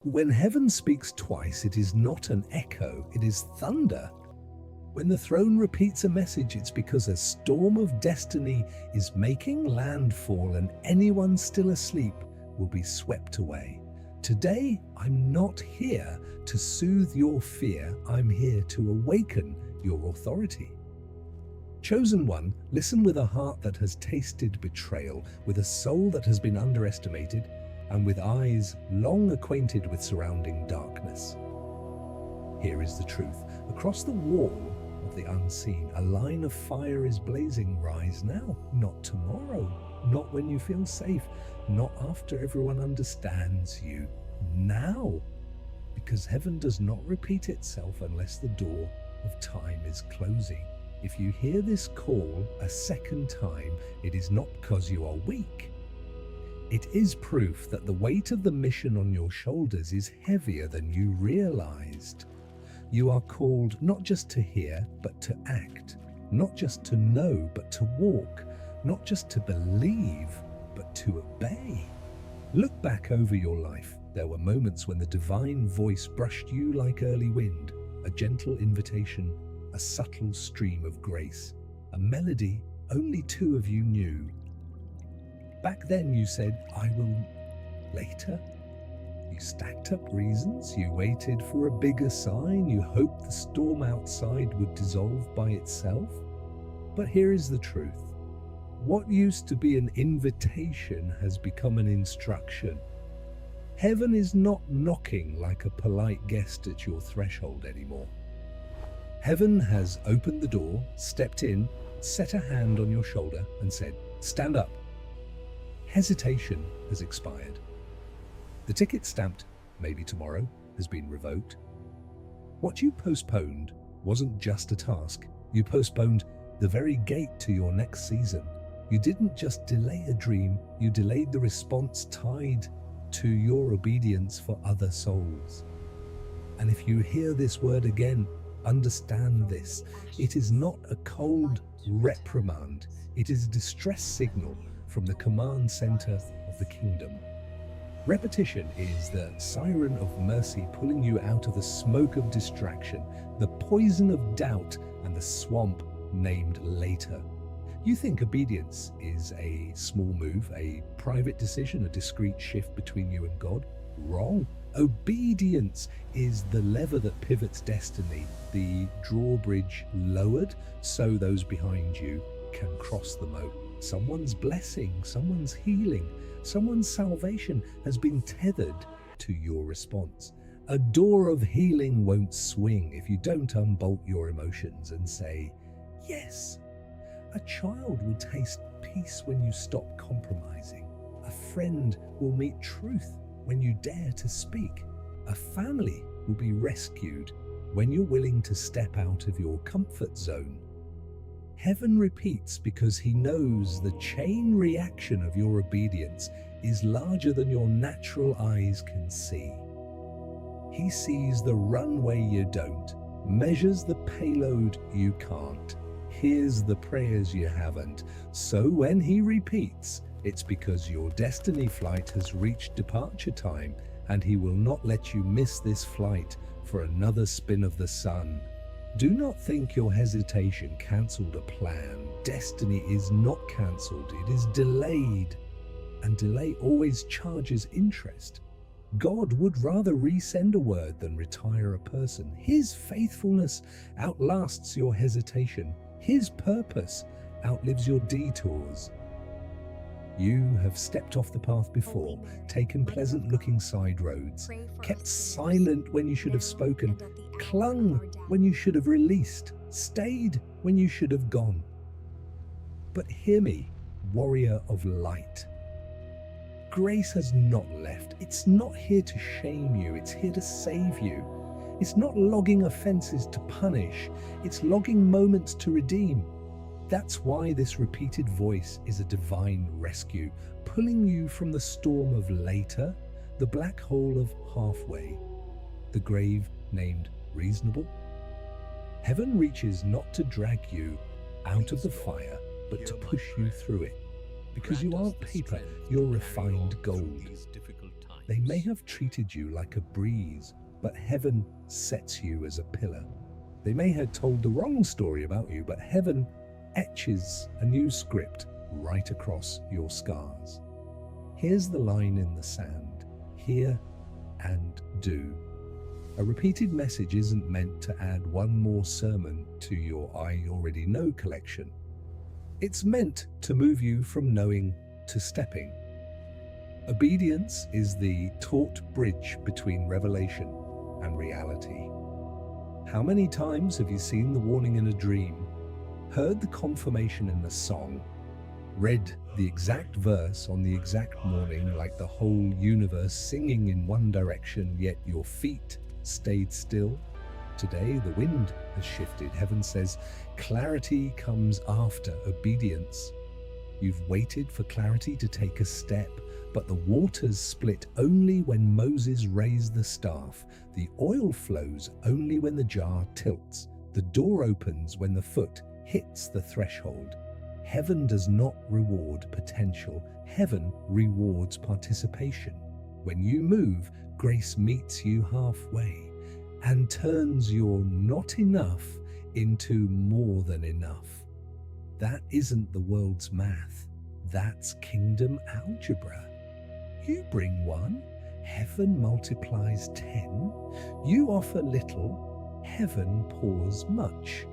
When heaven speaks twice, it is not an echo, it is thunder. When the throne repeats a message, it's because a storm of destiny is making landfall, and anyone still asleep will be swept away. Today, I'm not here to soothe your fear, I'm here to awaken your authority. Chosen one, listen with a heart that has tasted betrayal, with a soul that has been underestimated, and with eyes long acquainted with surrounding darkness. Here is the truth. Across the wall of the unseen, a line of fire is blazing. Rise now, not tomorrow, not when you feel safe, not after everyone understands you. Now, because heaven does not repeat itself unless the door of time is closing. If you hear this call a second time, it is not because you are weak. It is proof that the weight of the mission on your shoulders is heavier than you realized. You are called not just to hear, but to act, not just to know, but to walk, not just to believe, but to obey. Look back over your life. There were moments when the divine voice brushed you like early wind, a gentle invitation, a subtle stream of grace, a melody only two of you knew. Back then you said, I will later. You stacked up reasons, you waited for a bigger sign, you hoped the storm outside would dissolve by itself. But here is the truth. What used to be an invitation has become an instruction. Heaven is not knocking like a polite guest at your threshold anymore. Heaven has opened the door, stepped in, set a hand on your shoulder and said, stand up. Hesitation has expired. The ticket stamped, maybe tomorrow, has been revoked. What you postponed wasn't just a task. You postponed the very gate to your next season. You didn't just delay a dream, you delayed the response tied to your obedience for other souls. And if you hear this word again, understand this. It is not a cold reprimand. It is a distress signal from the command center of the kingdom. Repetition is the siren of mercy pulling you out of the smoke of distraction, the poison of doubt, and the swamp named later. You think obedience is a small move, a private decision, a discreet shift between you and God? Wrong. Obedience is the lever that pivots destiny, the drawbridge lowered so those behind you can cross the moat. Someone's blessing, someone's healing, someone's salvation has been tethered to your response. A door of healing won't swing if you don't unbolt your emotions and say, yes. A child will taste peace when you stop compromising. A friend will meet truth when you dare to speak. A family will be rescued when you're willing to step out of your comfort zone. Heaven repeats because he knows the chain reaction of your obedience is larger than your natural eyes can see. He sees the runway you don't, measures the payload you can't, hears the prayers you haven't. So when he repeats, it's because your destiny flight has reached departure time, and he will not let you miss this flight for another spin of the sun. Do not think your hesitation cancelled a plan. Destiny is not cancelled, it is delayed. And delay always charges interest. God would rather resend a word than retire a person. His faithfulness outlasts your hesitation. His purpose outlives your detours. You have stepped off the path before, taken pleasant-looking side roads, kept silent when you should have spoken, clung when you should have released, stayed when you should have gone. But hear me, warrior of light. Grace has not left. It's not here to shame you. It's here to save you. It's not logging offenses to punish. It's logging moments to redeem. That's why this repeated voice is a divine rescue, pulling you from the storm of later, the black hole of halfway, the grave named reasonable. Heaven reaches not to drag you out of the fire, but to push you through it. Because you aren't paper, you're refined gold. They may have treated you like a breeze, but heaven sets you as a pillar. They may have told the wrong story about you, but heaven etches a new script right across your scars. Here's the line in the sand: hear and do. A repeated message isn't meant to add one more sermon to your I already know collection. It's meant to move you from knowing to stepping. Obedience is the taut bridge between revelation and reality. How many times have you seen the warning in a dream, heard the confirmation in a song, read the exact verse on the exact morning like the whole universe singing in one direction, yet your feet stayed still? Today the wind has shifted. Heaven says clarity comes after obedience. You've waited for clarity to take a step, but the waters split only when Moses raised the staff. The oil flows only when the jar tilts. The door opens when the foot hits the threshold. Heaven does not reward potential. Heaven rewards participation. When you move, grace meets you halfway and turns your not enough into more than enough. That isn't the world's math. That's kingdom algebra. You bring 1, heaven multiplies 10. You offer little, heaven pours much.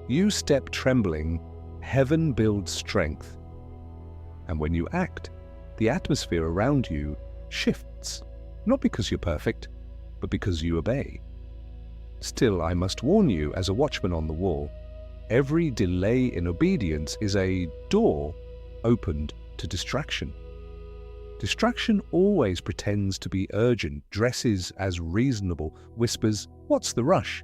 You step trembling, heaven builds strength. And when you act, the atmosphere around you shifts, not because you're perfect, but because you obey. Still, I must warn you, as a watchman on the wall, every delay in obedience is a door opened to distraction. Distraction always pretends to be urgent, dresses as reasonable, whispers, "What's the rush?"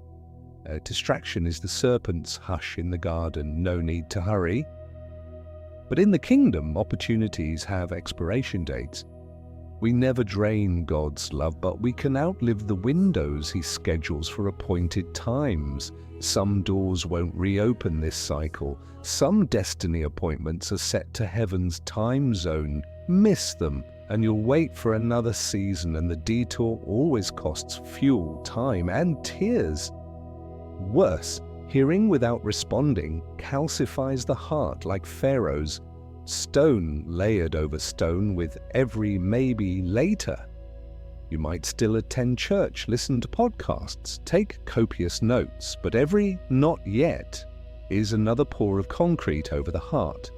Distraction is the serpent's hush in the garden, no need to hurry. But in the kingdom, opportunities have expiration dates. We never drain God's love, but we can outlive the windows He schedules for appointed times. Some doors won't reopen this cycle. Some destiny appointments are set to heaven's time zone. Miss them, and you'll wait for another season, and the detour always costs fuel, time, and tears. Worse, hearing without responding calcifies the heart like Pharaoh's stone layered over stone with every maybe later. You might still attend church, listen to podcasts, take copious notes, but every not yet is another pour of concrete over the heart.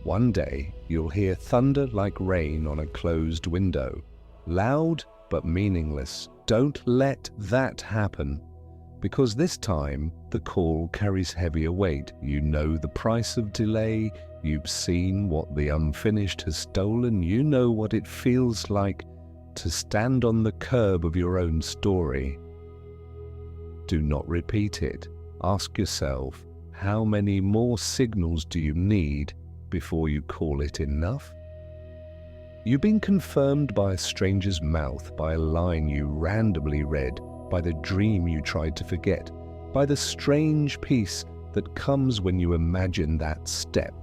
One day you'll hear thunder like rain on a closed window, loud but meaningless. Don't let that happen, because this time the call carries heavier weight. You know the price of delay, you've seen what the unfinished has stolen, you know what it feels like to stand on the curb of your own story. Do not repeat it. Ask yourself, how many more signals do you need before you call it enough? You've been confirmed by a stranger's mouth, by a line you randomly read, by the dream you tried to forget, by the strange peace that comes when you imagine that step.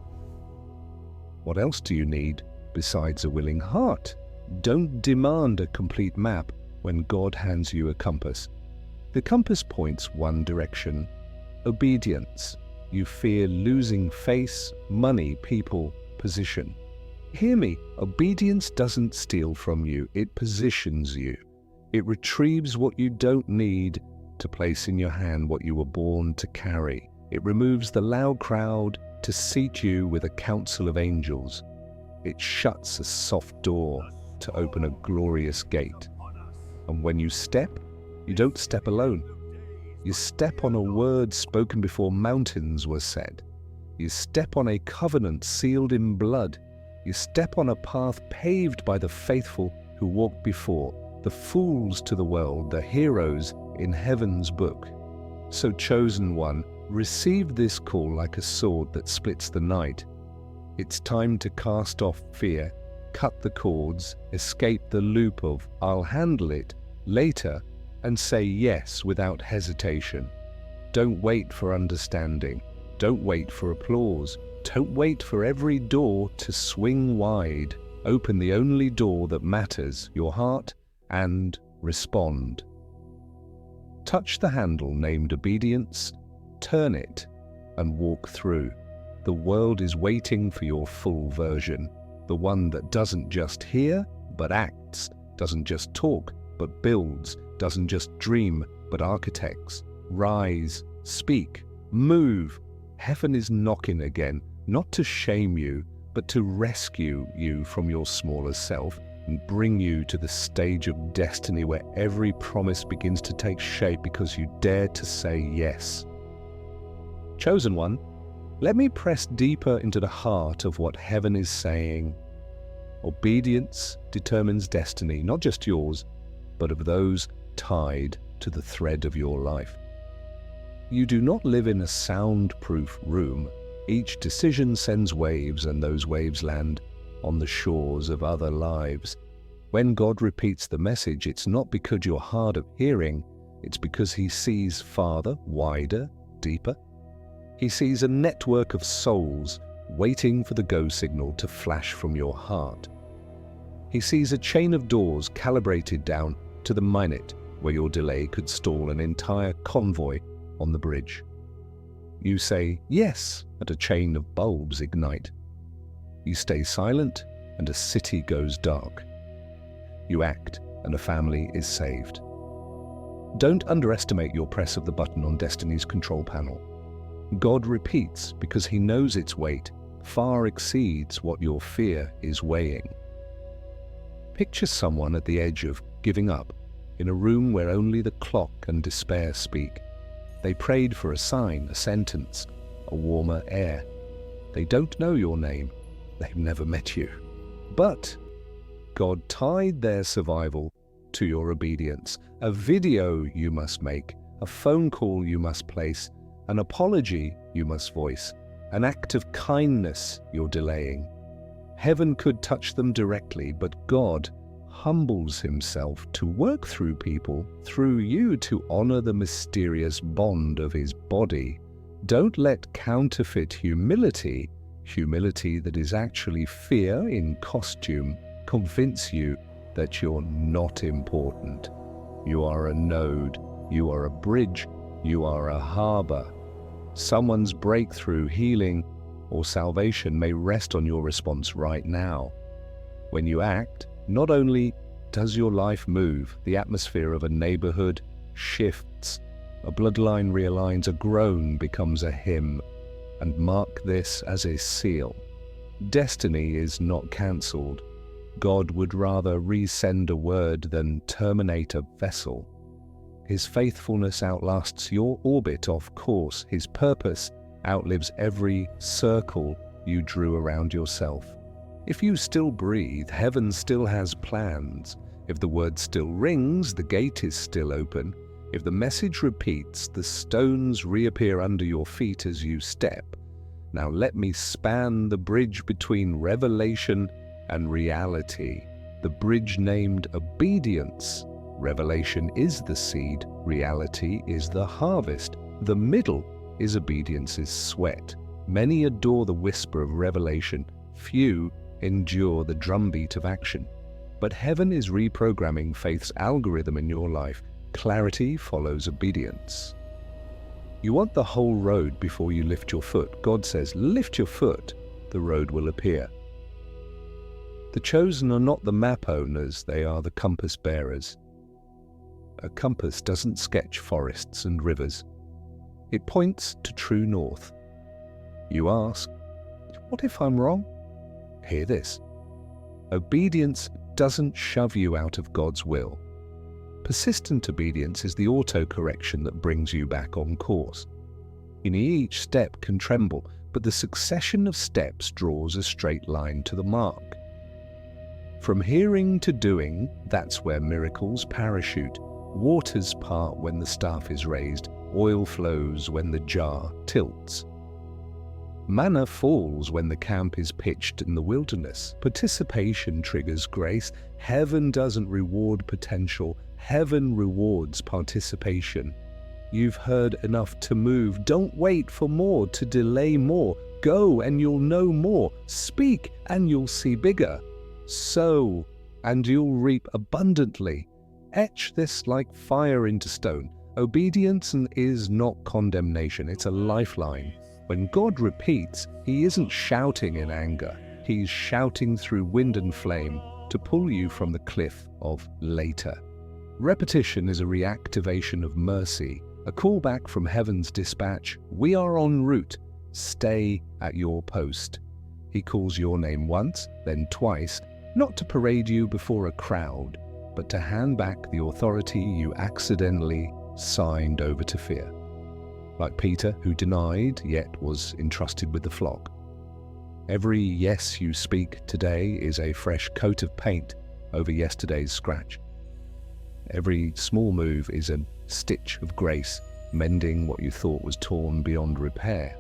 What else do you need besides a willing heart? Don't demand a complete map when God hands you a compass. The compass points one direction: obedience. You fear losing face, money, people, position. Hear me, obedience doesn't steal from you, it positions you. It retrieves what you don't need to place in your hand what you were born to carry. It removes the loud crowd to seat you with a council of angels. It shuts a soft door to open a glorious gate. And when you step, you don't step alone. You step on a word spoken before mountains were set. You step on a covenant sealed in blood. You step on a path paved by the faithful who walked before, the fools to the world, the heroes in heaven's book. So, chosen one, receive this call like a sword that splits the night. It's time to cast off fear, cut the cords, escape the loop of "I'll handle it later," and say yes without hesitation. Don't wait for understanding. Don't wait for applause. Don't wait for every door to swing wide. Open the only door that matters, your heart, and respond. Touch the handle named obedience, turn it, and walk through. The world is waiting for your full version, the one that doesn't just hear, but acts, doesn't just talk, but builds, doesn't just dream, but architects. Rise, speak, move. Heaven is knocking again, not to shame you, but to rescue you from your smaller self and bring you to the stage of destiny where every promise begins to take shape because you dare to say yes. Chosen one, let me press deeper into the heart of what heaven is saying. Obedience determines destiny, not just yours, but of those tied to the thread of your life. You do not live in a soundproof room. Each decision sends waves, and those waves land on the shores of other lives. When God repeats the message, it's not because you're hard of hearing, it's because He sees farther, wider, deeper. He sees a network of souls waiting for the go signal to flash from your heart. He sees a chain of doors calibrated down to the minute where your delay could stall an entire convoy on the bridge. You say yes, and a chain of bulbs ignite. You stay silent, and a city goes dark. You act, and a family is saved. Don't underestimate your press of the button on Destiny's control panel. God repeats because He knows its weight far exceeds what your fear is weighing. Picture someone at the edge of giving up, in a room where only the clock and despair speak. They prayed for a sign, a sentence, a warmer air. They don't know your name. They've never met you. But God tied their survival to your obedience. A video you must make, a phone call you must place, an apology you must voice, an act of kindness you're delaying. Heaven could touch them directly, but God humbles Himself to work through people, through you, to honor the mysterious bond of His body. Don't let counterfeit humility, humility that is actually fear in costume, convince you that you're not important. You are a node, you are a bridge, you are a harbor. Someone's breakthrough, healing, or salvation may rest on your response right now. When you act, not only does your life move, the atmosphere of a neighborhood shifts, a bloodline realigns, a groan becomes a hymn, and mark this as a seal. Destiny is not cancelled. God would rather resend a word than terminate a vessel. His faithfulness outlasts your orbit off course. His purpose outlives every circle you drew around yourself. If you still breathe, heaven still has plans. If the word still rings, the gate is still open. If the message repeats, the stones reappear under your feet as you step. Now let me span the bridge between revelation and reality. The bridge named obedience. Revelation is the seed, reality is the harvest. The middle is obedience's sweat. Many adore the whisper of revelation, few endure the drumbeat of action. But heaven is reprogramming faith's algorithm in your life. Clarity follows obedience. You want the whole road before you lift your foot. God says, lift your foot, the road will appear. The chosen are not the map owners, they are the compass bearers. A compass doesn't sketch forests and rivers. It points to true north. You ask, what if I'm wrong? Hear this. Obedience doesn't shove you out of God's will. Persistent obedience is the auto-correction that brings you back on course. Each step can tremble, but the succession of steps draws a straight line to the mark. From hearing to doing, that's where miracles parachute. Waters part when the staff is raised, oil flows when the jar tilts. Manna falls when the camp is pitched in the wilderness. Participation triggers grace. Heaven doesn't reward potential, heaven rewards participation. You've heard enough to move. Don't wait for more, to delay more. Go and you'll know more. Speak and you'll see bigger. Sow, and you'll reap abundantly. Etch this like fire into stone. Obedience is not condemnation, it's a lifeline. When God repeats, He isn't shouting in anger. He's shouting through wind and flame to pull you from the cliff of later. Repetition is a reactivation of mercy, a callback from heaven's dispatch. We are en route. Stay at your post. He calls your name once, then twice, not to parade you before a crowd, but to hand back the authority you accidentally signed over to fear. Like Peter, who denied yet was entrusted with the flock. Every yes you speak today is a fresh coat of paint over yesterday's scratch. Every small move is a stitch of grace, mending what you thought was torn beyond repair.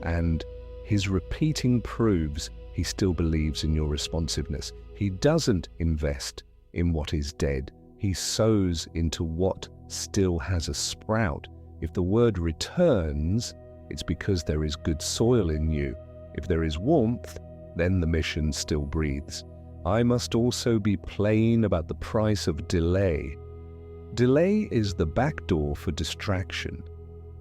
And His repeating proves He still believes in your responsiveness. He doesn't invest in what is dead. He sows into what still has a sprout. If the word returns, it's because there is good soil in you. If there is warmth, then the mission still breathes. I must also be plain about the price of delay. Delay is the back door for distraction.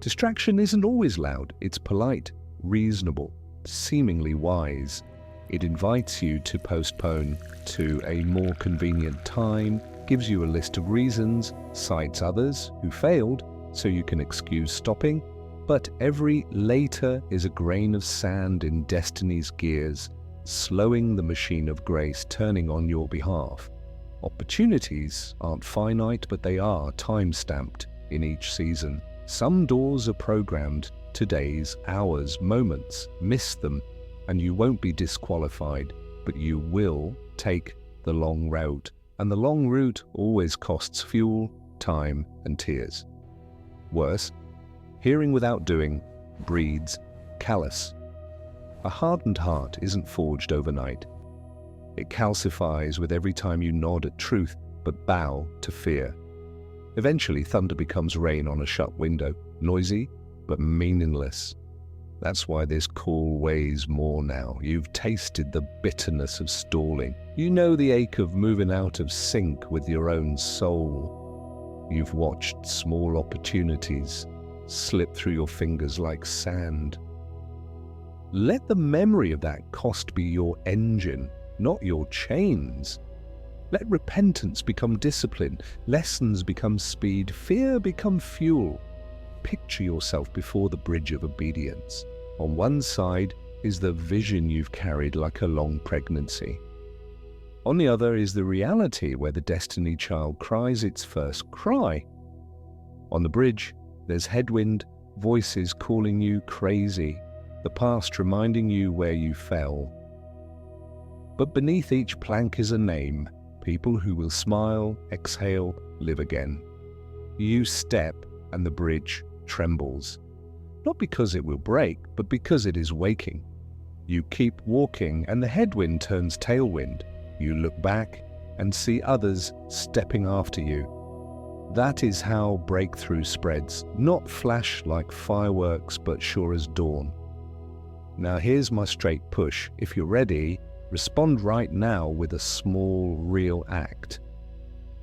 Distraction isn't always loud. It's polite, reasonable, seemingly wise. It invites you to postpone to a more convenient time, gives you a list of reasons, cites others who failed so you can excuse stopping. But every later is a grain of sand in destiny's gears, slowing the machine of grace turning on your behalf. Opportunities aren't finite, but they are time-stamped in each season. Some doors are programmed to days, hours, moments. Miss them, and you won't be disqualified, but you will take the long route. And the long route always costs fuel, time, and tears. Worse, hearing without doing breeds callous. A hardened heart isn't forged overnight. It calcifies with every time you nod at truth but bow to fear. Eventually, thunder becomes rain on a shut window, noisy but meaningless. That's why this call weighs more now. You've tasted the bitterness of stalling. You know the ache of moving out of sync with your own soul. You've watched small opportunities slip through your fingers like sand. Let the memory of that cost be your engine, not your chains. Let repentance become discipline, lessons become speed, fear become fuel. Picture yourself before the bridge of obedience. On one side is the vision you've carried like a long pregnancy. On the other is the reality where the destiny child cries its first cry. On the bridge, there's headwind, voices calling you crazy, the past reminding you where you fell. But beneath each plank is a name, people who will smile, exhale, live again. You step and the bridge trembles, not because it will break, but because it is waking. You keep walking and the headwind turns tailwind. You look back and see others stepping after you. That is how breakthrough spreads, not flash like fireworks, but sure as dawn. Now here's my straight push. If you're ready, respond right now with a small, real act.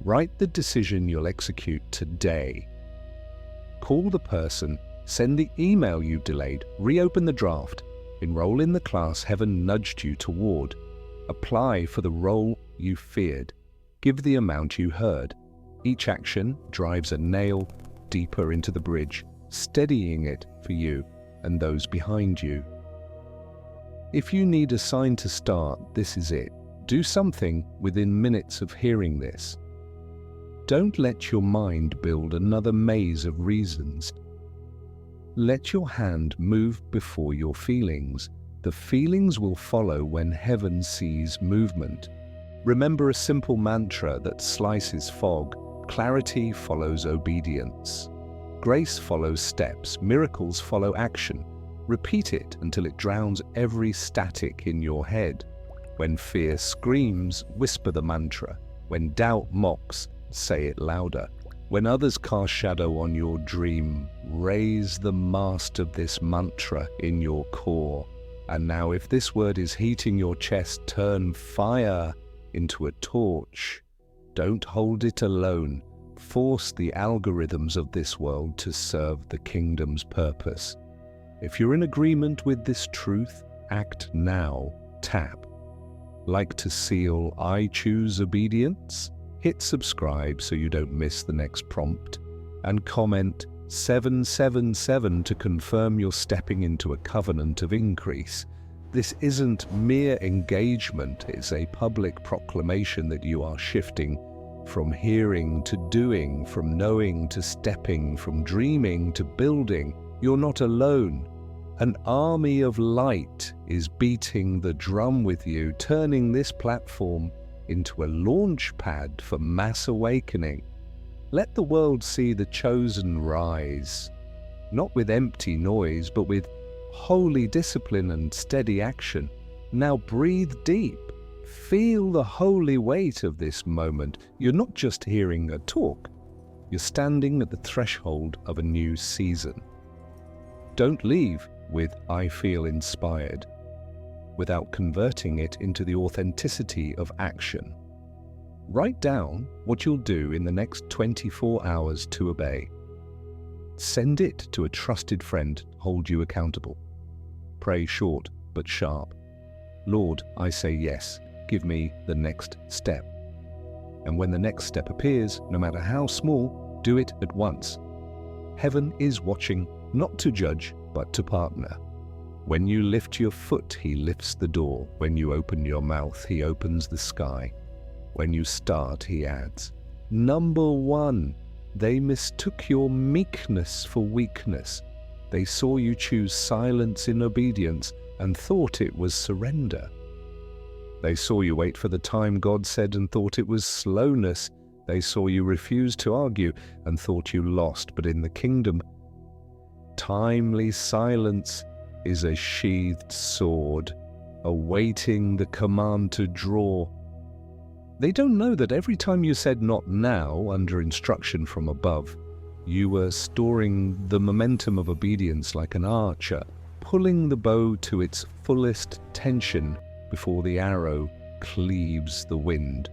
Write the decision you'll execute today. Call the person, send the email you delayed, reopen the draft, enroll in the class heaven nudged you toward, apply for the role you feared, give the amount you heard. Each action drives a nail deeper into the bridge, steadying it for you and those behind you. If you need a sign to start, this is it. Do something within minutes of hearing this. Don't let your mind build another maze of reasons. Let your hand move before your feelings. The feelings will follow when heaven sees movement. Remember a simple mantra that slices fog. Clarity follows obedience. Grace follows steps. Miracles follow action. Repeat it until it drowns every static in your head. When fear screams, whisper the mantra. When doubt mocks, say it louder. When others cast shadow on your dream, raise the mast of this mantra in your core. And now if this word is heating your chest, turn fire into a torch. Don't hold it alone. Force the algorithms of this world to serve the kingdom's purpose. If you're in agreement with this truth, act now. Tap. Like to seal I choose obedience? Hit subscribe so you don't miss the next prompt. And comment 777 to confirm you're stepping into a covenant of increase. This isn't mere engagement, it's a public proclamation that you are shifting from hearing to doing, from knowing to stepping, from dreaming to building. You're not alone. An army of light is beating the drum with you, turning this platform into a launch pad for mass awakening. Let the world see the chosen rise, not with empty noise, but with holy discipline and steady action. Now breathe deep. Feel the holy weight of this moment. You're not just hearing a talk. You're standing at the threshold of a new season. Don't leave with "I feel inspired" without converting it into the authenticity of action. Write down what you'll do in the next 24 hours to obey. Send it to a trusted friend to hold you accountable. Pray short but sharp. Lord, I say yes. Give me the next step. And when the next step appears, no matter how small, do it at once. Heaven is watching, not to judge, but to partner. When you lift your foot, he lifts the door. When you open your mouth, he opens the sky. When you start, he adds. Number 1, they mistook your meekness for weakness. They saw you choose silence in obedience and thought it was surrender. They saw you wait for the time God said and thought it was slowness. They saw you refuse to argue and thought you lost. But in the kingdom, timely silence is a sheathed sword, awaiting the command to draw. They don't know that every time you said "not now" under instruction from above, you were storing the momentum of obedience like an archer, pulling the bow to its fullest tension before the arrow cleaves the wind.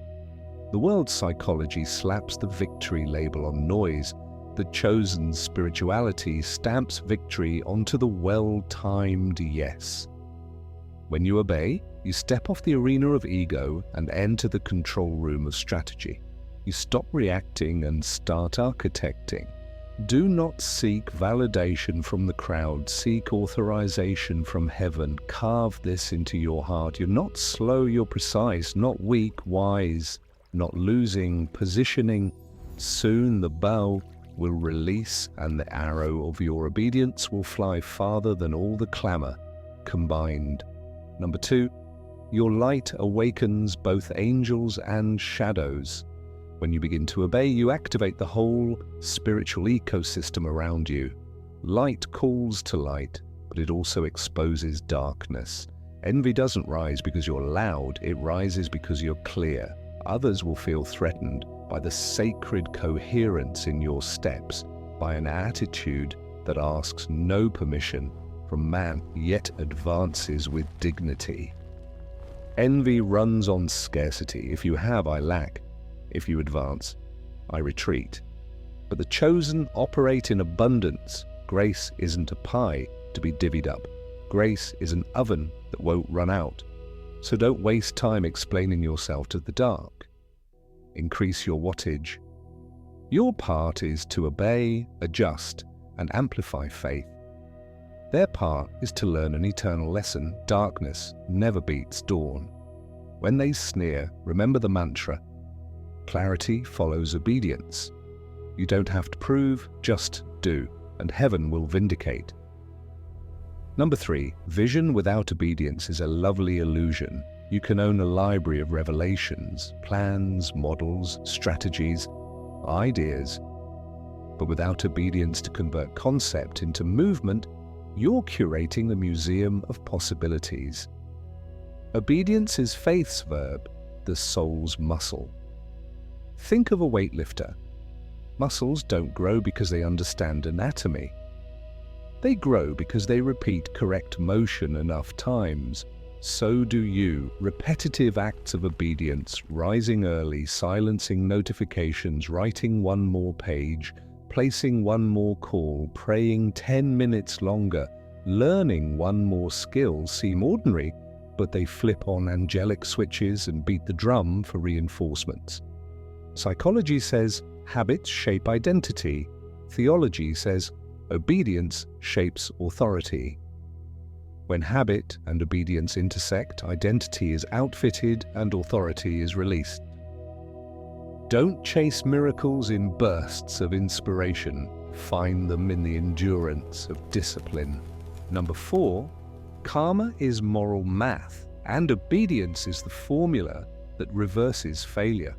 The world's psychology slaps the victory label on noise. The chosen spirituality stamps victory onto the well-timed yes. When you obey, you step off the arena of ego and enter the control room of strategy. You stop reacting and start architecting. Do not seek validation from the crowd. Seek authorization from heaven. Carve this into your heart. You're not slow, you're precise, not weak, wise, not losing, positioning. Soon the bow will release and the arrow of your obedience will fly farther than all the clamor combined. Number 2, your light awakens both angels and shadows. When you begin to obey, you activate the whole spiritual ecosystem around you. Light calls to light, but it also exposes darkness. Envy doesn't rise because you're loud, it rises because you're clear. Others will feel threatened by the sacred coherence in your steps, by an attitude that asks no permission from man, yet advances with dignity. Envy runs on scarcity. If you have, I lack. If you advance, I retreat. But the chosen operate in abundance. Grace isn't a pie to be divvied up. Grace is an oven that won't run out. So don't waste time explaining yourself to the dark. Increase your wattage. Your part is to obey, adjust, and amplify faith. Their part is to learn an eternal lesson. Darkness never beats dawn. When they sneer, remember the mantra. Clarity follows obedience. You don't have to prove, just do, and heaven will vindicate. Number 3, vision without obedience is a lovely illusion. You can own a library of revelations, plans, models, strategies, ideas. But without obedience to convert concept into movement, you're curating the museum of possibilities. Obedience is faith's verb, the soul's muscle. Think of a weightlifter. Muscles don't grow because they understand anatomy. They grow because they repeat correct motion enough times. So do you. Repetitive acts of obedience, rising early, silencing notifications, writing one more page, placing one more call, praying 10 minutes longer, learning one more skill seem ordinary, but they flip on angelic switches and beat the drum for reinforcements. Psychology says habits shape identity. Theology says obedience shapes authority. When habit and obedience intersect, identity is outfitted and authority is released. Don't chase miracles in bursts of inspiration. Find them in the endurance of discipline. Number 4, karma is moral math, and obedience is the formula that reverses failure.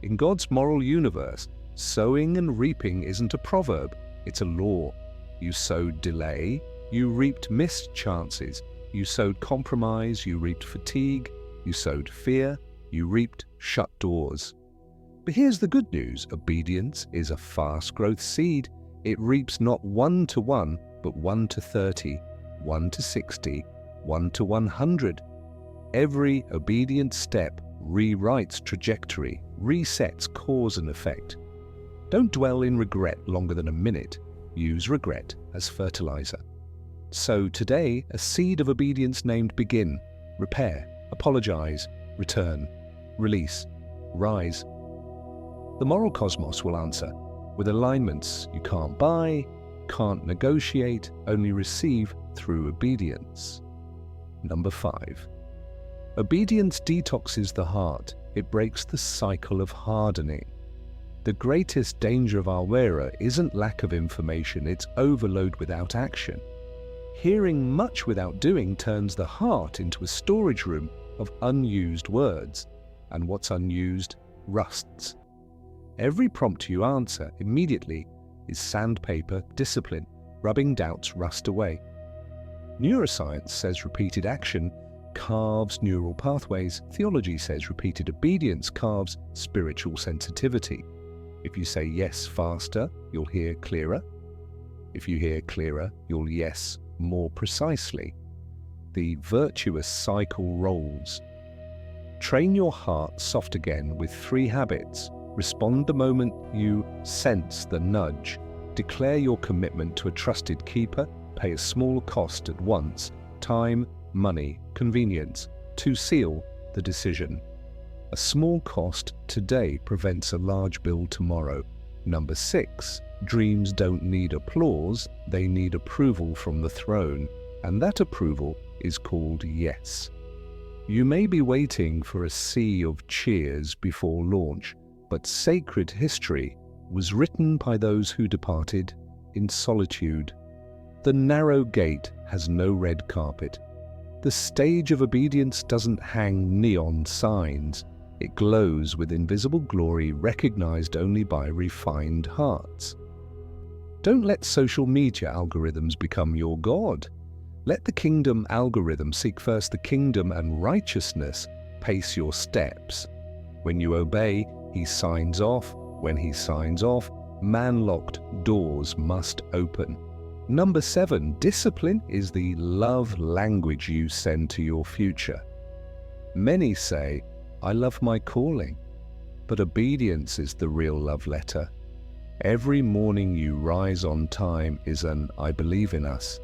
In God's moral universe, sowing and reaping isn't a proverb, it's a law. You sowed delay, you reaped missed chances. You sowed compromise, you reaped fatigue. You sowed fear, you reaped shut doors. But here's the good news. Obedience is a fast-growth seed. It reaps not 1 to 1, but 1 to 30, 1 to 60, 1 to 100. Every obedient step rewrites trajectory, resets cause and effect. Don't dwell in regret longer than a minute. Use regret as fertilizer. So today, a seed of obedience named begin, repair, apologize, return, release, rise. The moral cosmos will answer with alignments you can't buy, can't negotiate, only receive through obedience. Number 5. Obedience detoxes the heart. It breaks the cycle of hardening. The greatest danger of our era isn't lack of information, it's overload without action. Hearing much without doing turns the heart into a storage room of unused words, and what's unused rusts. Every prompt you answer immediately is sandpaper discipline, rubbing doubts rust away. Neuroscience says repeated action carves neural pathways. Theology says repeated obedience carves spiritual sensitivity. If you say yes faster, you'll hear clearer. If you hear clearer, you'll yes more precisely. The virtuous cycle rolls. Train your heart soft again with 3 habits. Respond the moment you sense the nudge. Declare your commitment to a trusted keeper. Pay a small cost at once, time, money, convenience, to seal the decision. A small cost today prevents a large bill tomorrow. Number 6, dreams don't need applause, they need approval from the throne, and that approval is called yes. You may be waiting for a sea of cheers before launch, but sacred history was written by those who departed in solitude. The narrow gate has no red carpet. The stage of obedience doesn't hang neon signs. It glows with invisible glory recognized only by refined hearts. Don't let social media algorithms become your god. Let the kingdom algorithm seek first the kingdom and righteousness pace your steps. When you obey, he signs off. When he signs off, man-locked doors must open. Number 7, discipline is the love language you send to your future. Many say, I love my calling, but obedience is the real love letter. Every morning you rise on time is an I believe in us.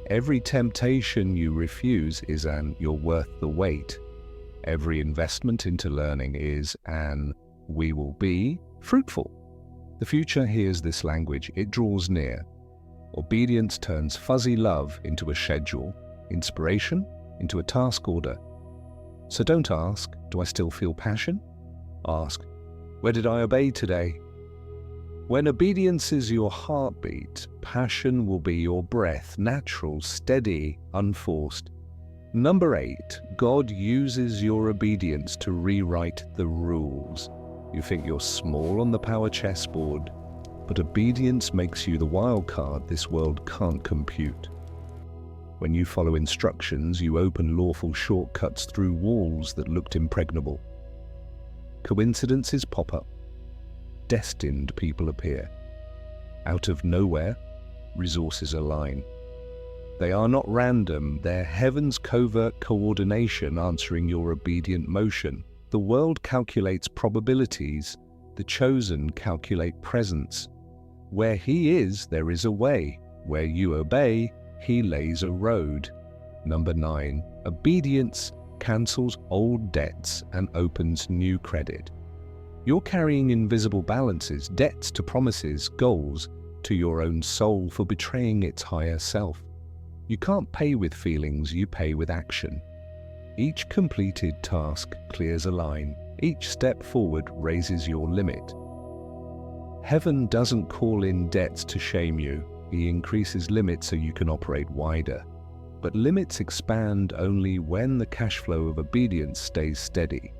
Every temptation you refuse is an you're worth the wait. Every investment into learning is an we will be fruitful. The future hears this language, it draws near. Obedience turns fuzzy love into a schedule, inspiration into a task order. So don't ask, do I still feel passion? Ask, where did I obey today? When obedience is your heartbeat, passion will be your breath, natural, steady, unforced. Number 8, God uses your obedience to rewrite the rules. You think you're small on the power chessboard, but obedience makes you the wild card this world can't compute. When you follow instructions, you open lawful shortcuts through walls that looked impregnable. Coincidences pop up. Destined people appear. Out of nowhere, resources align. They are not random, they're heaven's covert coordination answering your obedient motion. The world calculates probabilities, the chosen calculate presence. Where he is, there is a way. Where you obey, he lays a road. Number 9. Obedience cancels old debts and opens new credit. You're carrying invisible balances, debts to promises, goals, to your own soul for betraying its higher self. You can't pay with feelings, you pay with action. Each completed task clears a line. Each step forward raises your limit. Heaven doesn't call in debts to shame you. He increases limits so you can operate wider. But limits expand only when the cash flow of obedience stays steady.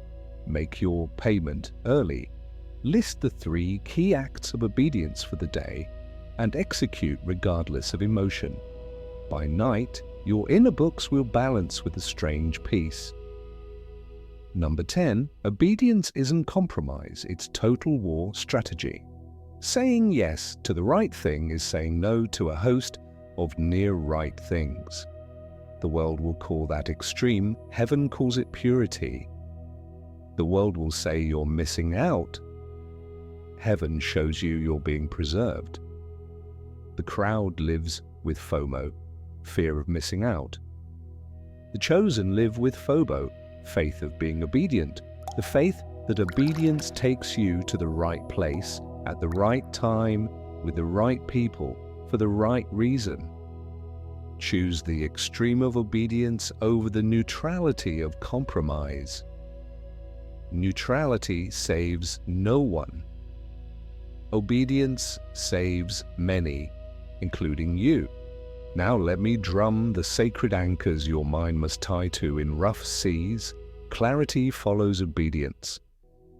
Make your payment early. List the 3 key acts of obedience for the day and execute regardless of emotion. By night, your inner books will balance with a strange peace. Number 10. Obedience isn't compromise, it's total war strategy. Saying yes to the right thing is saying no to a host of near right things. The world will call that extreme, heaven calls it purity. The world will say you're missing out. Heaven shows you you're being preserved. The crowd lives with FOMO, fear of missing out. The chosen live with FOBO, faith of being obedient, the faith that obedience takes you to the right place, at the right time, with the right people, for the right reason. Choose the extreme of obedience over the neutrality of compromise. Neutrality saves no one. Obedience saves many, including you. Now let me drum the sacred anchors your mind must tie to in rough seas. Clarity follows obedience.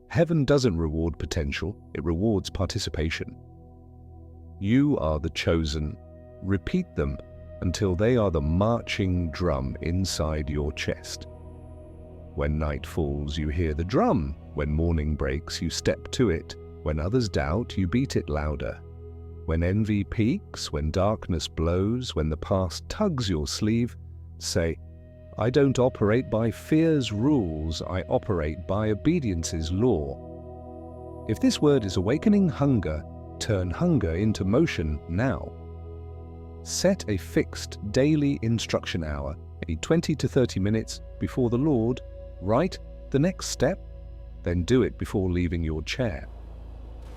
Heaven doesn't reward potential, it rewards participation. You are the chosen. Repeat them until they are the marching drum inside your chest. When night falls, you hear the drum. When morning breaks, you step to it. When others doubt, you beat it louder. When envy peaks, when darkness blows, when the past tugs your sleeve, say, I don't operate by fear's rules, I operate by obedience's law. If this word is awakening hunger, turn hunger into motion now. Set a fixed daily instruction hour, 20 to 30 minutes before the Lord. Write the next step, then do it before leaving your chair.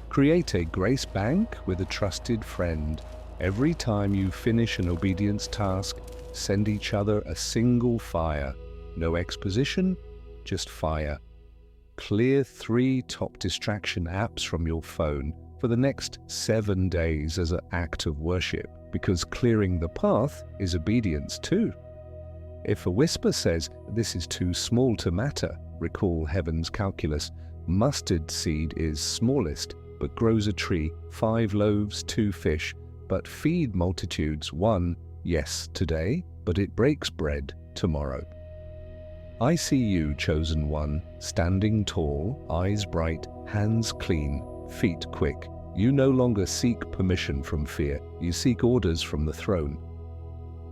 Create a grace bank with a trusted friend. Every time you finish an obedience task, send each other a single fire. No exposition, just fire. Clear 3 top distraction apps from your phone for the next 7 days as an act of worship, because clearing the path is obedience too. If a whisper says, this is too small to matter, recall heaven's calculus. Mustard seed is smallest, but grows a tree, 5 loaves, 2 fish, but feed multitudes, 1, yes, today, but it breaks bread tomorrow. I see you, chosen one, standing tall, eyes bright, hands clean, feet quick. You no longer seek permission from fear, you seek orders from the throne.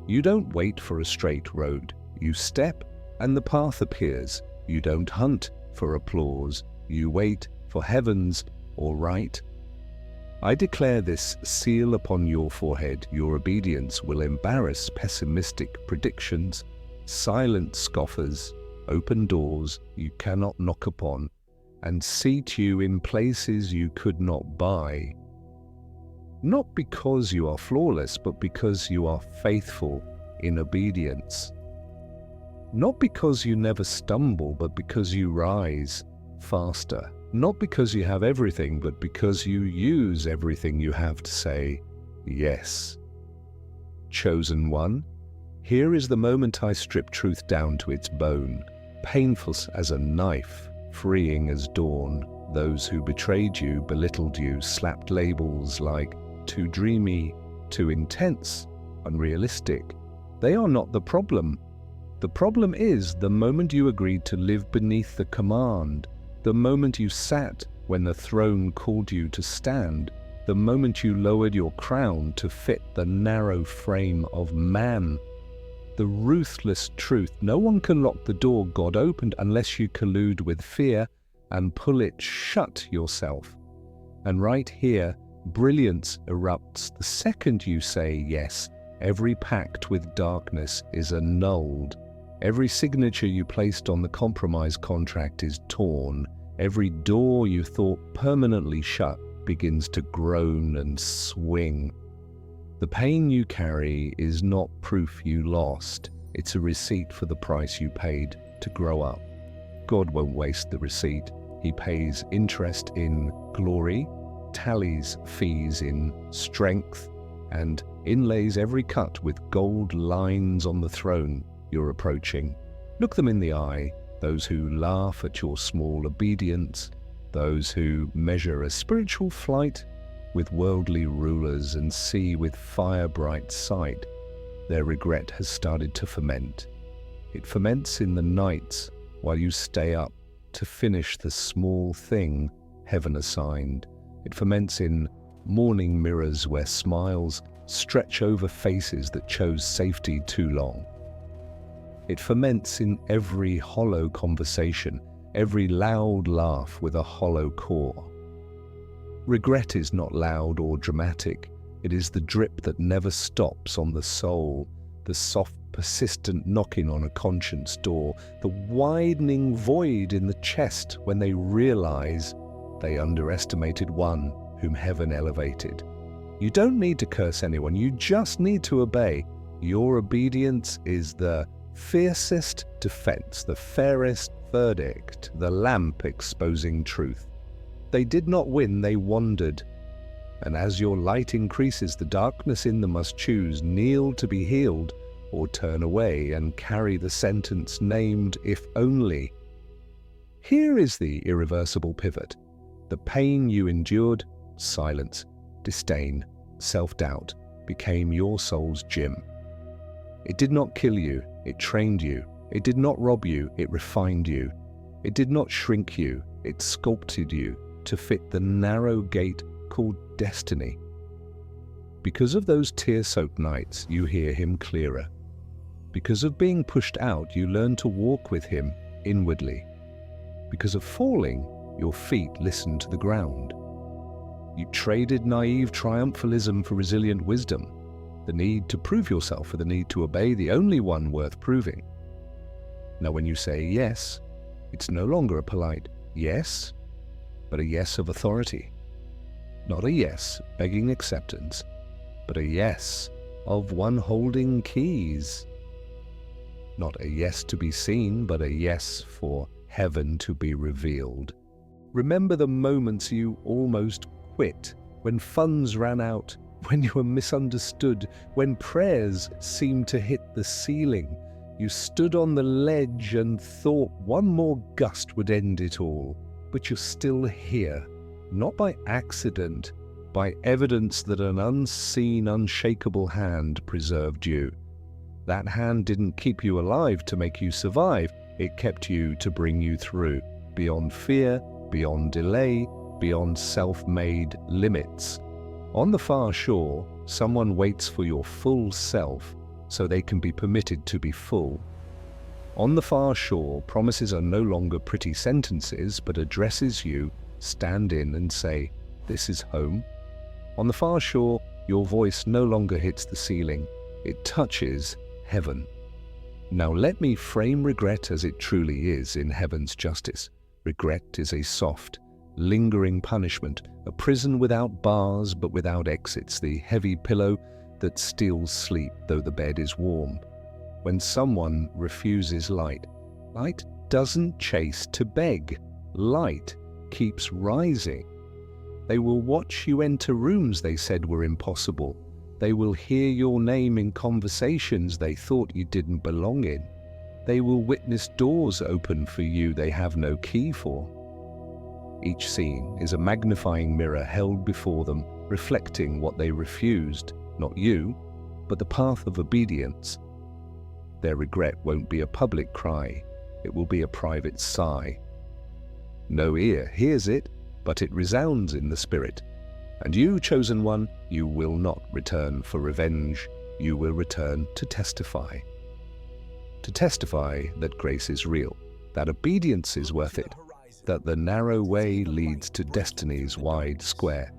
You don't wait for a straight road, you step and the path appears. You don't hunt for applause, you wait for heaven's all right. I declare this seal upon your forehead. Your obedience will embarrass pessimistic predictions, silent scoffers, open doors you cannot knock upon, and seat you in places you could not buy. Not because you are flawless, but because you are faithful in obedience. Not because you never stumble, but because you rise faster. Not because you have everything, but because you use everything you have to say yes. Chosen one, here is the moment I strip truth down to its bone, painful as a knife, freeing as dawn. Those who betrayed you, belittled you, slapped labels like too dreamy, too intense, unrealistic. They are not the problem. The problem is the moment you agreed to live beneath the command, the moment you sat when the throne called you to stand, the moment you lowered your crown to fit the narrow frame of man. The ruthless truth: no one can lock the door God opened unless you collude with fear and pull it shut yourself. And right here, brilliance erupts. The second you say yes, every pact with darkness is annulled. Every signature you placed on the compromise contract is torn. Every door you thought permanently shut begins to groan and swing. The pain you carry is not proof you lost. It's a receipt for the price you paid to grow up. God won't waste the receipt. He pays interest in glory, tallies fees in strength, and inlays every cut with gold lines on the throne you're approaching. Look them in the eye, those who laugh at your small obedience, those who measure a spiritual flight with worldly rulers and see with fire-bright sight. Their regret has started to ferment. It ferments in the nights while you stay up to finish the small thing heaven assigned. It ferments in morning mirrors where smiles stretch over faces that chose safety too long. It ferments in every hollow conversation, every loud laugh with a hollow core. Regret is not loud or dramatic. It is the drip that never stops on the soul, the soft, persistent knocking on a conscience door, the widening void in the chest when they realize they underestimated one whom heaven elevated. You don't need to curse anyone, you just need to obey. Your obedience is the fiercest defense, the fairest verdict, the lamp exposing truth. They did not win, they wandered. And as your light increases, the darkness in them must choose, kneel to be healed, or turn away and carry the sentence named if only. Here is the irreversible pivot. The pain you endured, silence, disdain, self-doubt, became your soul's gym. It did not kill you, it trained you. It did not rob you, it refined you. It did not shrink you, it sculpted you to fit the narrow gate called destiny. Because of those tear-soaked nights, you hear him clearer. Because of being pushed out, you learn to walk with him inwardly. Because of falling, your feet listen to the ground. You traded naive triumphalism for resilient wisdom, the need to prove yourself for the need to obey the only one worth proving. Now when you say yes, it's no longer a polite yes, but a yes of authority. Not a yes begging acceptance, but a yes of one holding keys. Not a yes to be seen, but a yes for heaven to be revealed. Remember the moments you almost quit, when funds ran out, when you were misunderstood, when prayers seemed to hit the ceiling. You stood on the ledge and thought one more gust would end it all. But you're still here, not by accident, by evidence that an unseen, unshakable hand preserved you. That hand didn't keep you alive to make you survive. It kept you to bring you through, beyond fear, beyond delay, beyond self-made limits. On the far shore, someone waits for your full self so they can be permitted to be full. On the far shore, promises are no longer pretty sentences, but addresses you stand in and say, "This is home." On the far shore, your voice no longer hits the ceiling. It touches heaven. Now let me frame regret as it truly is in heaven's justice. Regret is a soft, lingering punishment, a prison without bars but without exits, the heavy pillow that steals sleep though the bed is warm. When someone refuses light, light doesn't chase to beg. Light keeps rising. They will watch you enter rooms they said were impossible. They will hear your name in conversations they thought you didn't belong in. They will witness doors open for you they have no key for. Each scene is a magnifying mirror held before them, reflecting what they refused, not you, but the path of obedience. Their regret won't be a public cry, it will be a private sigh. No ear hears it, but it resounds in the spirit. And you, chosen one, you will not return for revenge. You will return to testify. To testify that grace is real, that obedience is worth it, that the narrow way leads to destiny's wide square.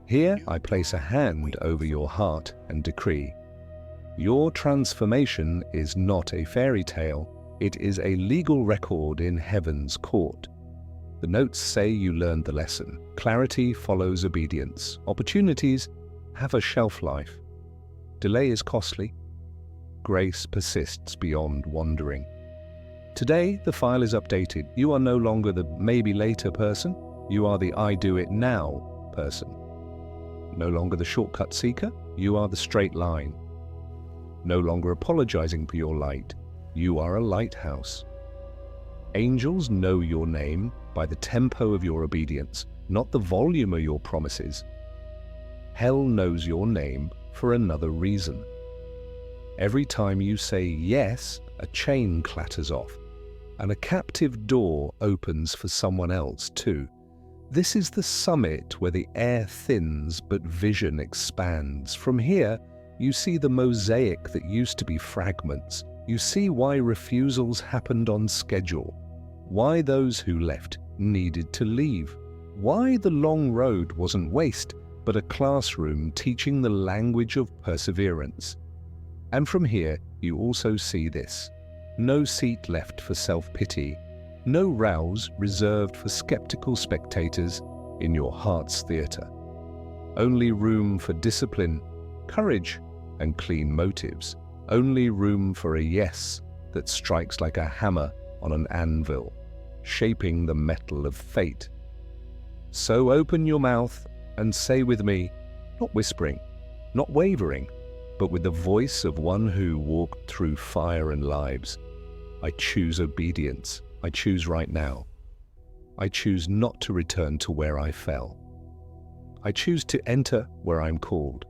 Here I place a hand over your heart and decree. Your transformation is not a fairy tale, it is a legal record in heaven's court. The notes say you learned the lesson. Clarity follows obedience. Opportunities have a shelf life. Delay is costly. Grace persists beyond wandering. Today, the file is updated. You are no longer the maybe later person. You are the I do it now person. No longer the shortcut seeker. You are the straight line. No longer apologizing for your light. You are a lighthouse. Angels know your name by the tempo of your obedience, not the volume of your promises. Hell knows your name for another reason. Every time you say yes, a chain clatters off, and a captive door opens for someone else too. This is the summit where the air thins but vision expands. From here, you see the mosaic that used to be fragments. You see why refusals happened on schedule, why those who left needed to leave, why the long road wasn't waste, but a classroom teaching the language of perseverance. And from here, you also see this. No seat left for self-pity, no rouse reserved for skeptical spectators in your heart's theatre. Only room for discipline, courage, and clean motives. Only room for a yes that strikes like a hammer on an anvil, shaping the metal of fate. So open your mouth and say with me, not whispering, not wavering, but with the voice of one who walked through fire and lives, I choose obedience. I choose right now. I choose not to return to where I fell. I choose to enter where I'm called.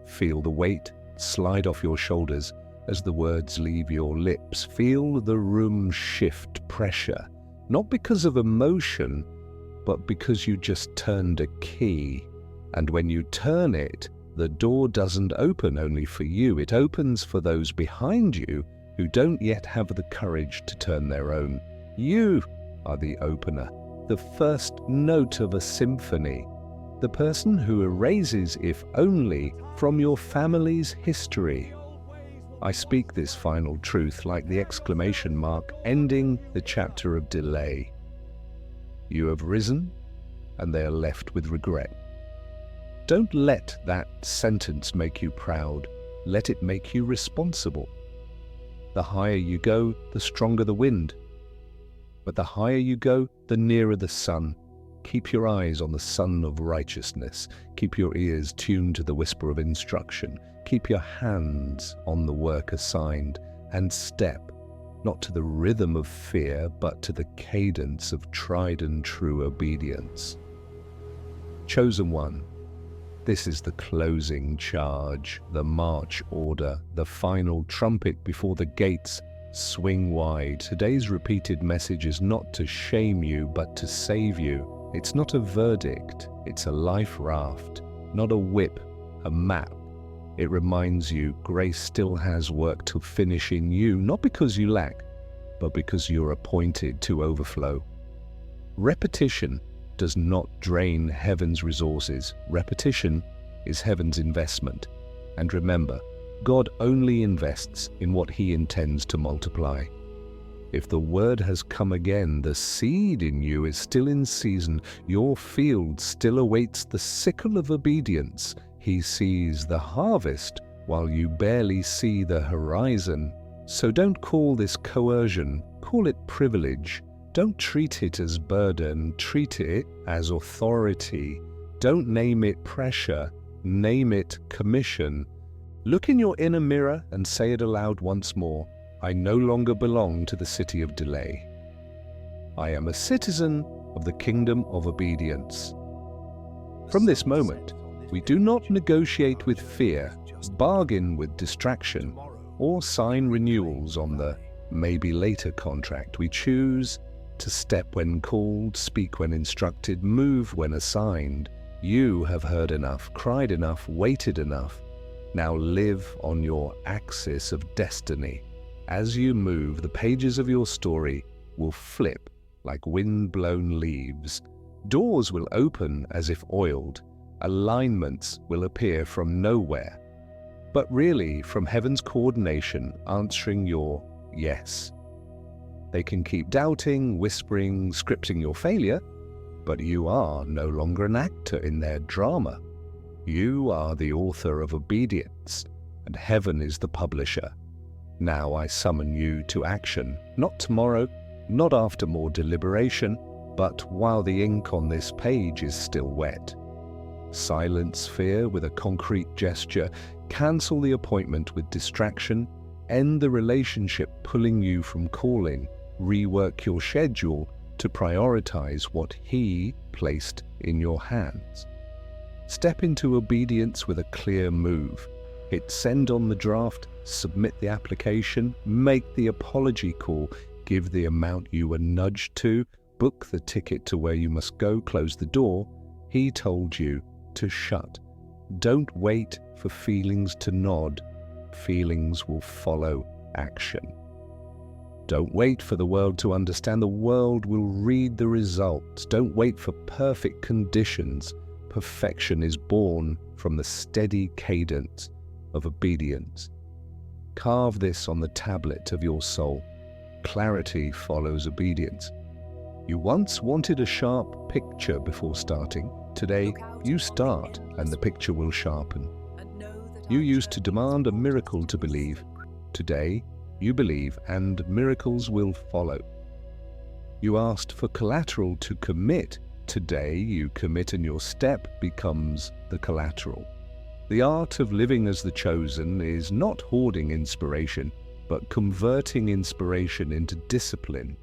Feel the weight slide off your shoulders as the words leave your lips. Feel the room shift pressure, not because of emotion, but because you just turned a key. And when you turn it, the door doesn't open only for you. It opens for those behind you who don't yet have the courage to turn their own. You are the opener, the first note of a symphony, the person who erases, if only, from your family's history. I speak this final truth like the exclamation mark ending the chapter of delay. You have risen, and they are left with regret. Don't let that sentence make you proud. Let it make you responsible. The higher you go, the stronger the wind. But the higher you go, the nearer the sun. Keep your eyes on the sun of righteousness. Keep your ears tuned to the whisper of instruction. Keep your hands on the work assigned, and step, not to the rhythm of fear, but to the cadence of tried and true obedience. Chosen one, this is the closing charge, the march order, the final trumpet before the gates swing wide. Today's repeated message is not to shame you, but to save you. It's not a verdict, it's a life raft, not a whip, a map. It reminds you grace still has work to finish in you, not because you lack, but because you're appointed to overflow. Repetition does not drain heaven's resources. Repetition is heaven's investment. And remember, God only invests in what He intends to multiply. If the word has come again, the seed in you is still in season, your field still awaits the sickle of obedience. He sees the harvest while you barely see the horizon. So don't call this coercion, call it privilege. Don't treat it as burden, treat it as authority. Don't name it pressure, name it commission. Look in your inner mirror and say it aloud once more. I no longer belong to the city of delay. I am a citizen of the kingdom of obedience. From this moment, we do not negotiate with fear, bargain with distraction, or sign renewals on the maybe later contract. We choose to step when called, speak when instructed, move when assigned. You have heard enough, cried enough, waited enough. Now live on your axis of destiny. As you move, the pages of your story will flip like wind-blown leaves. Doors will open as if oiled. Alignments will appear from nowhere, but really from heaven's coordination answering your yes. They can keep doubting, whispering, scripting your failure, but you are no longer an actor in their drama. You are the author of obedience, and heaven is the publisher. Now I summon you to action, not tomorrow, not after more deliberation, but while the ink on this page is still wet. Silence fear with a concrete gesture, cancel the appointment with distraction, end the relationship pulling you from calling, rework your schedule to prioritize what He placed in your hands. Step into obedience with a clear move. Hit send on the draft, submit the application, make the apology call, give the amount you were nudged to, book the ticket to where you must go, close the door He told you to shut. Don't wait for feelings to nod. Feelings will follow action. Don't wait for the world to understand. The world will read the results. Don't wait for perfect conditions. Perfection is born from the steady cadence of obedience. Carve this on the tablet of your soul. Clarity follows obedience. You once wanted a sharp picture before starting. Today, you start and the picture will sharpen. You used to demand a miracle to believe. Today, you believe and miracles will follow. You asked for collateral to commit. Today, you commit and your step becomes the collateral. The art of living as the chosen is not hoarding inspiration, but converting inspiration into discipline.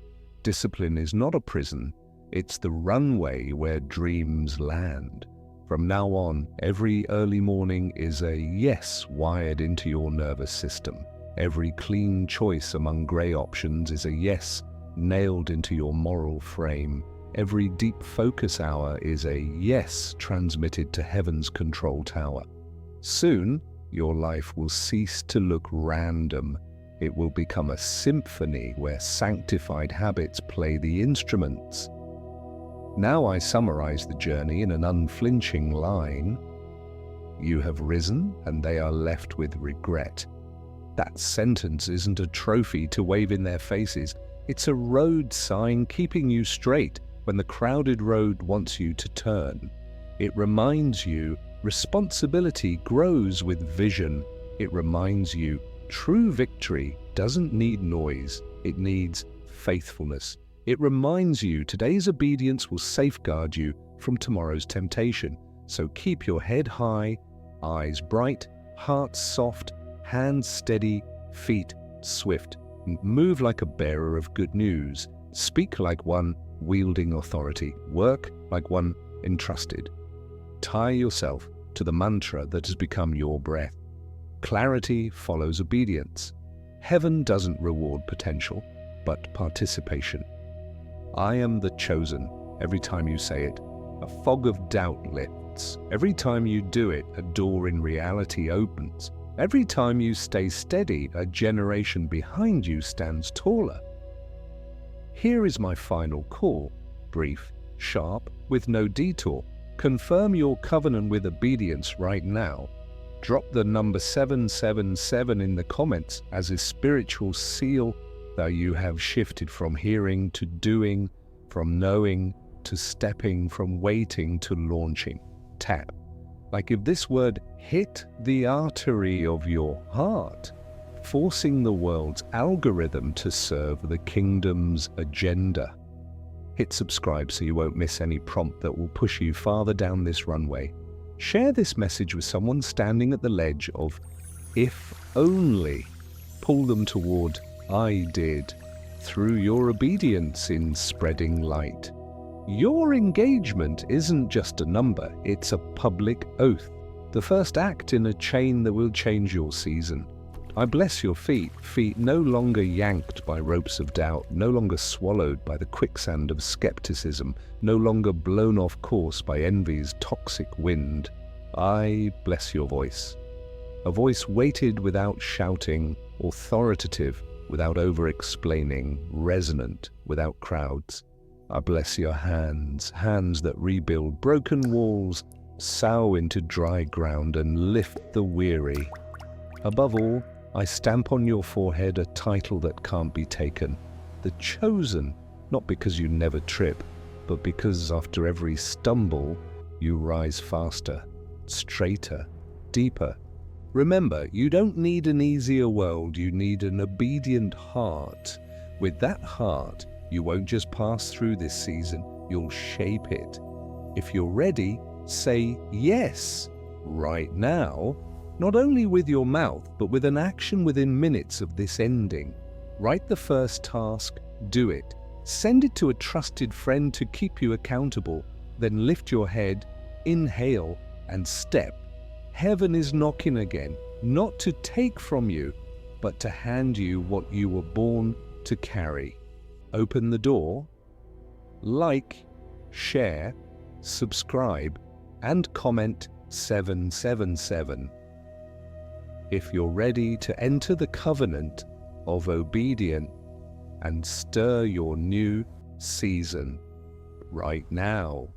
Discipline is not a prison. It's the runway where dreams land. From now on, every early morning is a yes wired into your nervous system. Every clean choice among grey options is a yes nailed into your moral frame. Every deep focus hour is a yes transmitted to heaven's control tower. Soon, your life will cease to look random. It will become a symphony where sanctified habits play the instruments. Now I summarize the journey in an unflinching line. You have risen, and they are left with regret. That sentence isn't a trophy to wave in their faces. It's a road sign keeping you straight when the crowded road wants you to turn. It reminds you responsibility grows with vision. It reminds you true victory doesn't need noise. It needs faithfulness. It reminds you today's obedience will safeguard you from tomorrow's temptation. So keep your head high, eyes bright, heart soft, hands steady, feet swift. Move like a bearer of good news. Speak like one wielding authority. Work like one entrusted. Tie yourself to the mantra that has become your breath. Clarity follows obedience. Heaven doesn't reward potential, but participation. I am the chosen. Every time you say it, a fog of doubt lifts. Every time you do it, a door in reality opens. Every time you stay steady, a generation behind you stands taller. Here is my final call, brief, sharp, with no detour. Confirm your covenant with obedience right now. Drop the number 777 in the comments as a spiritual seal that you have shifted from hearing to doing, from knowing to stepping, from waiting to launching. Tap. Like if this word hit the artery of your heart, forcing the world's algorithm to serve the kingdom's agenda. Hit subscribe so you won't miss any prompt that will push you farther down this runway. Share this message with someone standing at the ledge of if only. Pull them toward I did through your obedience in spreading light. Your engagement isn't just a number, it's a public oath. The first act in a chain that will change your season. I bless your feet, feet no longer yanked by ropes of doubt, no longer swallowed by the quicksand of skepticism, no longer blown off course by envy's toxic wind. I bless your voice. A voice weighted without shouting, authoritative without over-explaining, resonant without crowds. I bless your hands, hands that rebuild broken walls, sow into dry ground and lift the weary. Above all, I stamp on your forehead a title that can't be taken, the chosen, not because you never trip, but because after every stumble, you rise faster, straighter, deeper. Remember, you don't need an easier world, you need an obedient heart. With that heart, you won't just pass through this season, you'll shape it. If you're ready, say yes, right now. Not only with your mouth, but with an action within minutes of this ending. Write the first task, do it. Send it to a trusted friend to keep you accountable. Then lift your head, inhale, and step. Heaven is knocking again, not to take from you, but to hand you what you were born to carry. Open the door, like, share, subscribe, and comment 777. If you're ready to enter the covenant of obedience and stir your new season right now.